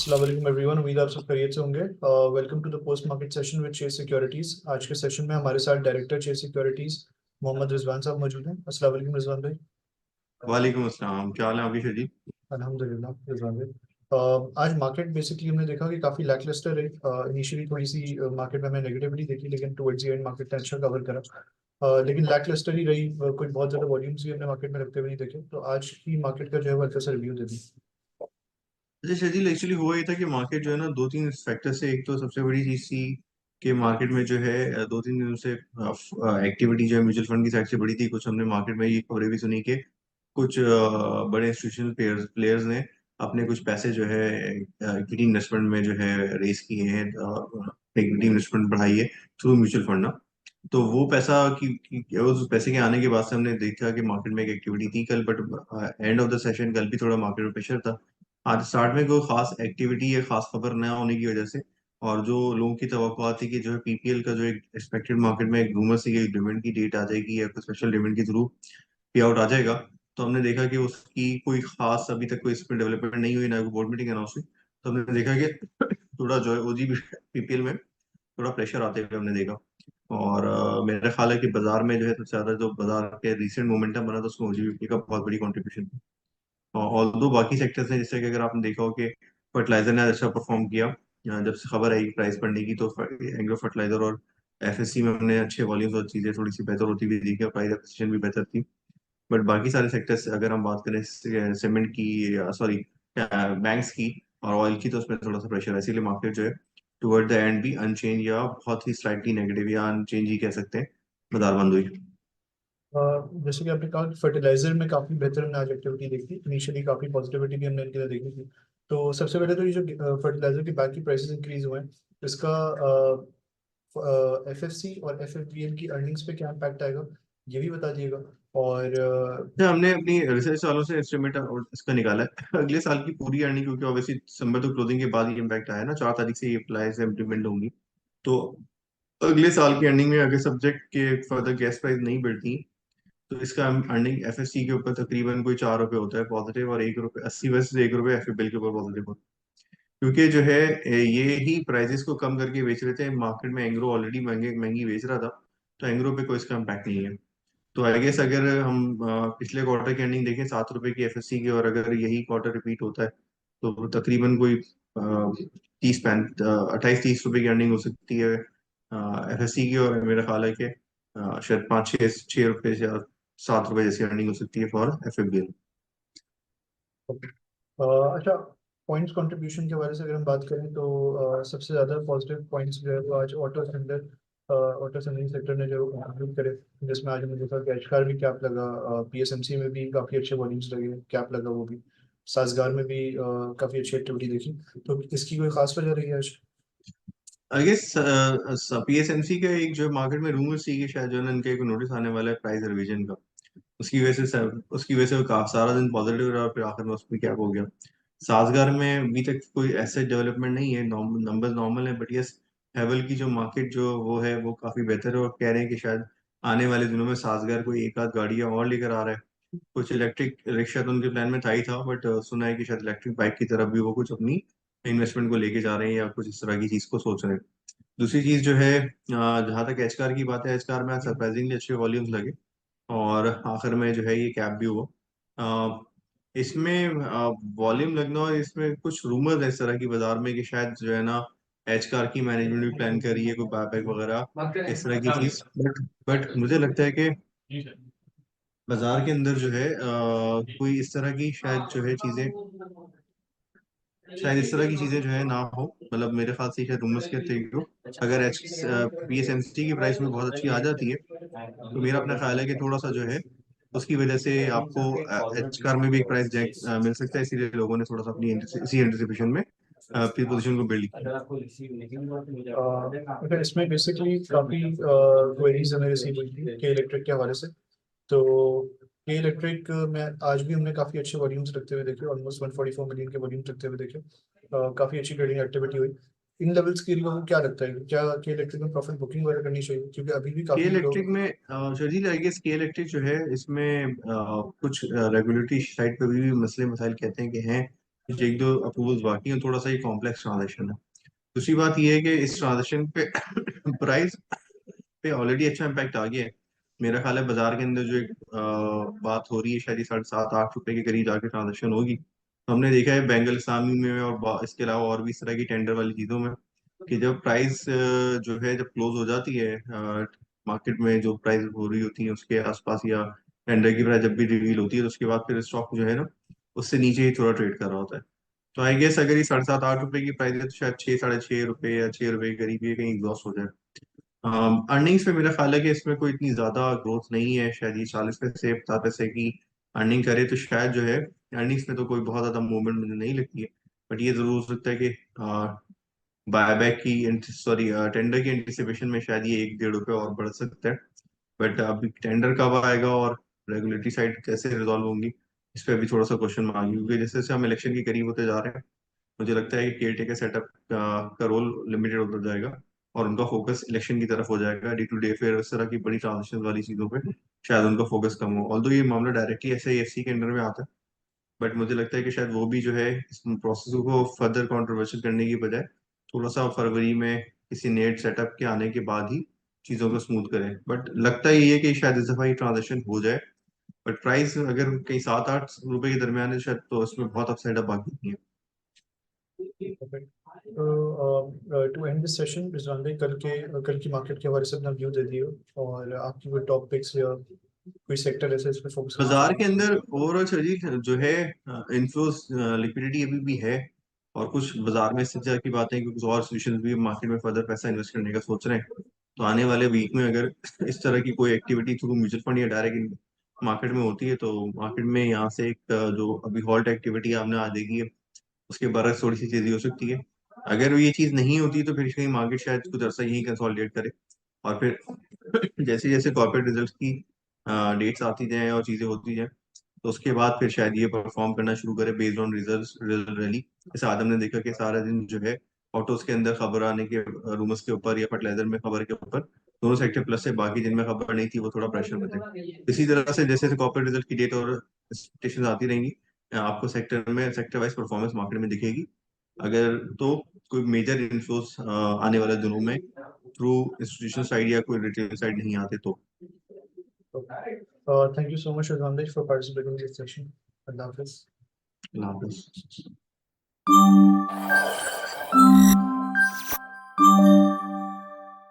अस्सलाम वालेकुम एवरीवन, उम्मीद है आप सब खैरियत से होंगे। Welcome to the post market session with Chase Securities. आज के सेशन में हमारे साथ director Chase Securities Mohammad Rizwan साहब मौजूद हैं। अस्सलाम वालेकुम रिजवान भाई। वालेकुम अस्सलाम। क्या हाल है आपकी शजी? अल्हम्दुलिल्लाह रिजवान भाई। आज मार्केट बेसिकली हमने देखा कि काफ़ी लैकलस्टर रही। इनिशियली थोड़ी सी मार्केट में हमें नेगेटिविटी देखी, लेकिन टुवर्ड्स द एंड मार्केट ने अच्छा कवर करा। लेकिन लैकलस्टर ही रही। कोई बहुत ज़्यादा वॉल्यूम्स भी हमने मार्केट में रखते हुए नहीं देखे। तो आज की मार्केट का जो है वो हल्का सा रिव्यू दे दी। अच्छा शजील, एक्चुअली हुआ ये था कि मार्केट जो है ना दो तीन फैक्टर से, एक तो सबसे बड़ी चीज थी कि मार्केट में जो है दो तीन दिनों से एक्टिविटी जो है म्यूचुअल फंड की साइड से बढ़ी थी। कुछ हमने मार्केट में ये खबरें भी सुनी कि कुछ बड़े इंस्टीट्यूशनल प्लेयर्स ने अपने कुछ पैसे जो है इक्विटी इन्वेस्टमेंट में जो है रेस किए हैं, इक्विटी इन्वेस्टमेंट बढ़ाई है थ्रू म्यूचुअल फंड ना। तो वो पैसा उस पैसे के आने के बाद से हमने देखा कि मार्केट में एक एक्टिविटी थी कल, but end of the session कल भी थोड़ा मार्केट में प्रेशर था। आज स्टार्ट में कोई खास एक्टिविटी या खास खबर न होने की वजह से, और जो लोगों की तवक्को थी कि जो है पीपीएल का जो एक एक्सपेक्टेड मार्केट में एक रूमर सी कि डिविडेंड की डेट आ जाएगी या कोई स्पेशल डिविडेंड के थ्रू पे आउट आ जाएगा। तो हमने देखा कि उसकी कोई खास अभी तक कोई इसमें डेवलपमेंट नहीं हुई, ना कोई बोर्ड मीटिंग अनाउंस हुई। तो हमने देखा कि थोड़ा जो है ओजी पीपीएल में थोड़ा प्रेशर आते हुए हमने देखा। और मेरा ख्याल है कि बाजार में जो है सबसे ज्यादा जो बाजार के रिसेंट मोमेंटम बना था उसमें ओजीपी का बहुत बड़ी कंट्रीब्यूशन था। और दो बाकी सेक्टर्स हैं, जैसे कि अगर आपने देखा हो कि फर्टिलाइजर ने अच्छा परफॉर्म किया। जब से खबर आई प्राइस बढ़ने की, तो एग्रो फर्टिलाइजर और एफएससी में हमने अच्छे वॉल्यूम्स और चीजें थोड़ी सी बेहतर होती हुई देखी, प्राइस एप्रिसिएशन भी बेहतर थी। बट बाकी सारे सेक्टर्स अगर हम बात करें सीमेंट की, सॉरी बैंक्स की और ऑयल की, तो उसमें थोड़ा सा प्रेशर है। इसीलिए मार्केट जो है टुवर्ड द एंड भी अनचेंज या बहुत ही स्लाइटली नेगेटिव या अनचेंज ही कह सकते हैं, बाजार बंद हुई। जैसे कि आपने कहा कि फर्टिलाइजर में काफी बेहतर हमने आज एक्टिविटी देखी। इनिशियली काफी पॉजिटिविटी भी हमने इनके लिए देखी थी। तो सबसे पहले तो ये जो फर्टिलाइजर के बैग की प्राइसेस इंक्रीज हुए हैं, इसका एफएफसी और एफएफबीएल की अर्निंग्स पे क्या इम्पैक्ट आएगा, ये भी बता दिएगा। और अच्छा, हमने अपनी रिसर्च वालों से एस्टिमेट इसका निकाला है अगले साल की पूरी अर्निंग, क्योंकि ऑब्वियसली दिसंबर तो क्लोजिंग के बाद ही इम्पैक्ट आया ना, 4 तारीख से ये अप्लाई से इम्प्लीमेंट होंगी। तो अगले साल की अर्निंग में अगर सब्जेक्ट के फर्दर गैस प्राइस नहीं बढ़ती, तो इसका अर्निंग एफएससी के ऊपर तकरीबन कोई 4 रुपए होता है पॉजिटिव, और 1 रुपए 80 पैसे से 1 रुपए एफएफएल के ऊपर पॉजिटिव होता है। क्योंकि जो है ये ही प्राइसेस को कम करके बेच रहे थे मार्केट में। एंग्रो ऑलरेडी महंगी बेच रहा था, तो एंग्रो पे कोई इसका इम्पैक्ट नहीं है। तो आई गेस अगर हम पिछले क्वार्टर की अर्निंग देखें 7 रुपए की एफएससी की, और अगर यही क्वार्टर रिपीट होता है, तो तकरीबन कोई 28-30 रुपए की अर्निंग हो सकती है एफएससी की। और मेरा ख्याल है कि शायद 5-6 रुपए या 7 रुपए जैसी अर्निंग हो सकती है फॉर एफएफबीएल। अच्छा, पॉइंट्स कंट्रीब्यूशन के बारे से अगर हम बात करें तो सबसे ज़्यादा पॉजिटिव पॉइंट्स जो है वो आज ऑटो सेंडर सेक्टर ने जो कंट्रीब्यूट करे, जिसमें आज हमने देखा कि एचकार भी कैप लगा, पीएसएमसी में भी काफ़ी अच्छे वॉल्यूम्स लगे, कैप लगा वो भी। साजगार में भी काफ़ी अच्छी एक्टिविटी देखी। तो इसकी कोई खास वजह रही है आज? आई गेस पीएसएमसी का एक जो मार्केट में रूमर सी कि शायद जो है ना इनका एक नोटिस आने वाला है प्राइस रिवीजन का। उसकी वजह से वो काफी सारा दिन पॉजिटिव रहा, और फिर आखिर में उसमें क्या हो गया। साजगार में अभी तक कोई ऐसे डेवलपमेंट नहीं है, नंबर्स नॉर्मल है, बट यस हेवल की जो मार्केट जो वो है वो काफी बेहतर है, और कह रहे हैं कि शायद आने वाले दिनों में साजगार कोई एक आध गाड़ियां और लेकर आ रहा है। कुछ इलेक्ट्रिक रिक्शा तो उनके प्लान में था ही था, बट सुना है कि शायद इलेक्ट्रिक बाइक की तरफ भी वो कुछ अपनी इन्वेस्टमेंट को लेके जा रहे हैं या कुछ इस तरह की चीज को सोच रहे हैं। दूसरी चीज जो है, जहाँ तक एचकार की बात है, एचकार में सरप्राइजिंगली अच्छे वॉल्यूम्स लगे, और आखिर में जो है ये कैप भी हुआ। अ, इसमें वॉल्यूम लगना, और इसमें कुछ रूमर्स है इस तरह की बाजार में कि शायद जो है ना एच कार की मैनेजमेंट भी प्लान कर रही है कोई बायबैक वगैरह इस तरह की चीज। बट मुझे लगता है कि बाजार के अंदर जो है कोई इस तरह की शायद इस तरह की चीजें जो है ना हो। मतलब मेरे ख्याल से शायद रूमर्स के थे हो। अगर एच पीएसएमसी की प्राइस में बहुत अच्छी आ जाती है, तो मेरा अपना ख्याल है कि थोड़ा सा जो है उसकी वजह से आपको एच कार में भी एक प्राइस जैक मिल सकता है। इसीलिए लोगों ने थोड़ा सा अपनी इसी एंटिसिपेशन में अपनी पोजीशन को बिल्ड किया। अगर इसमें बेसिकली काफ़ी क्वेरीज हमें रिसीव हुई थी के इलेक्ट्रिक के हवाले से। तो के इलेक्ट्रिक में आज भी हमने काफ़ी अच्छे वॉल्यूम्स रखते हुए देखे, ऑलमोस्ट 144 मिलियन के वॉल्यूम्स रखते हुए देखे। काफ़ी अच्छी ट्रेडिंग एक्टिविटी हुई। इन लेवल्स के लिए को क्या लगता है, क्या के इलेक्ट्रिक में प्रॉफिट बुकिंग वगैरह करनी चाहिए, क्योंकि अभी भी के काफ़ी इलेक्ट्रिक लोग। में शर्जील आई गेस के इलेक्ट्रिक जो है इसमें कुछ रेगुलेटरी साइड पे भी मसले मसाइल कहते हैं कि हैं। एक दो अप्रूवल्स बाकी हैं, थोड़ा सा ये कॉम्प्लेक्स ट्रांजेक्शन है। दूसरी बात ये है कि इस ट्रांजेक्शन पे प्राइस पे ऑलरेडी अच्छा इम्पैक्ट आ गया है। मेरा ख्याल है बाजार के अंदर जो एक बात हो रही है, शायद 7.5-8 रुपए के करीब जाके ट्रांजेक्शन होगी। तो हमने देखा है बैंगल इस्लामी में और इसके अलावा और भी इस तरह की टेंडर वाली चीजों में कि जब प्राइस जो है जब क्लोज हो जाती है मार्केट में, जो प्राइस हो रही होती है उसके आसपास, या टेंडर की प्राइस जब भी रिवील होती है, तो उसके बाद फिर स्टॉक जो है ना उससे नीचे ही थोड़ा ट्रेड कर रहा होता है। तो आई गेस अगर ये 7.5-8 रुपए की प्राइस है तो शायद 6-6.5 रुपए या 6 रुपए के करीब ये कहीं एग्जॉस्ट हो जाए। अर्निंग्स में मेरा ख्याल है कि इसमें कोई इतनी ज्यादा ग्रोथ नहीं है, शायद ये 40 पैसे 50 पैसे की अर्निंग करे तो शायद जो है अर्निंग्स में तो कोई बहुत ज्यादा मूवमेंट मुझे नहीं लगती है। बट ये जरूर हो सकता है कि बायबैक की सॉरी टेंडर की एंटिसिपेशन में शायद ये 1-1.5 रुपए और बढ़ सकता है। बट अभी टेंडर कब आएगा और रेगुलेटरी साइड कैसे रिजॉल्व होंगी, इस पर भी थोड़ा सा क्वेश्चन मार्क है, क्योंकि जैसे जैसे हम इलेक्शन के करीब होते जा रहे हैं मुझे लगता है कि केयर टेकर सेटअप का रोल लिमिटेड होता जाएगा और उनका फोकस इलेक्शन की तरफ हो जाएगा। डे टू डे फिर इस तरह की बड़ी ट्रांजेक्शन वाली चीजों पे शायद उनका फोकस कम हो, ऑल्दो ये मामला डायरेक्टली SIFC के अंडर में आता है। बट मुझे लगता है कि शायद वो भी जो है इस प्रोसेस को फर्दर कंट्रोवर्शियल करने की बजाय थोड़ा सा फरवरी में किसी नेट सेटअप के आने के बाद ही चीजों को स्मूथ करें। बट लगता ही है कि शायद इस दफा ये ट्रांजेक्शन हो जाए। बट प्राइस अगर कहीं 7-8 रुपए के दरमियान है शायद, तो इसमें बहुत अपसाइड अब बाकी नहीं है। Perfect. तो to end this session Rizwan भाई, कल की मार्केट के हवाले से अपना व्यू दे दियो, और आपकी कोई टॉपिक्स या कोई सेक्टर ऐसे इस पे फोकस करना बाजार के चाहेंगे। अंदर ओवरऑल जी जो है इन्फ्लोस लिक्विडिटी अभी भी है, और कुछ बाजार में इस तरह की बातें हैं कि कुछ और इंस्टीट्यूशन भी मार्केट में फर्दर पैसा इन्वेस्ट करने का सोच रहे हैं। तो आने वाले वीक में अगर इस तरह की कोई एक्टिविटी थ्रू म्यूचुअल फंड या डायरेक्ट मार्केट में होती है तो मार्केट में यहाँ से एक जो अभी हॉल्ट एक्टिविटी आपने आज देखी है उसके बरस थोड़ी सी तेजी हो सकती है। अगर ये चीज नहीं होती तो फिर कहीं मार्केट शायद कुछ अर्सा यही कंसोलिडेट करे, और फिर जैसे जैसे कॉर्पोरेट रिजल्ट की डेट्स आती जाए और चीजें होती जाए तो उसके बाद फिर शायद ये परफॉर्म करना शुरू करे बेस्ड ऑन रिजल्ट रैली। जैसे आज हमने देखा कि सारा दिन जो है ऑटोज के अंदर खबर आने के रूमर्स के ऊपर या फर्टिलाइजर में खबर के ऊपर दोनों सेक्टर प्लस से, बाकी जिनमें खबर नहीं थी वो थोड़ा प्रेशर में थे। इसी तरह से जैसे जैसे कॉर्पोरेट रिजल्ट की डेट और एक्सपेक्टेशन आती रहेंगी आपको सेक्टर में सेक्टर वाइज परफॉर्मेंस मार्केट में दिखेगी। अगर तो कोई मेजर इन्फ्लोस आने वाले दिनों में थ्रू इंस्टीट्यूशन साइड या कोई रिटेल साइड नहीं आते तो। Thank you so much Rizwan भाई for participating in this session. अल्लाह हाफिज। अल्लाह हाफिज।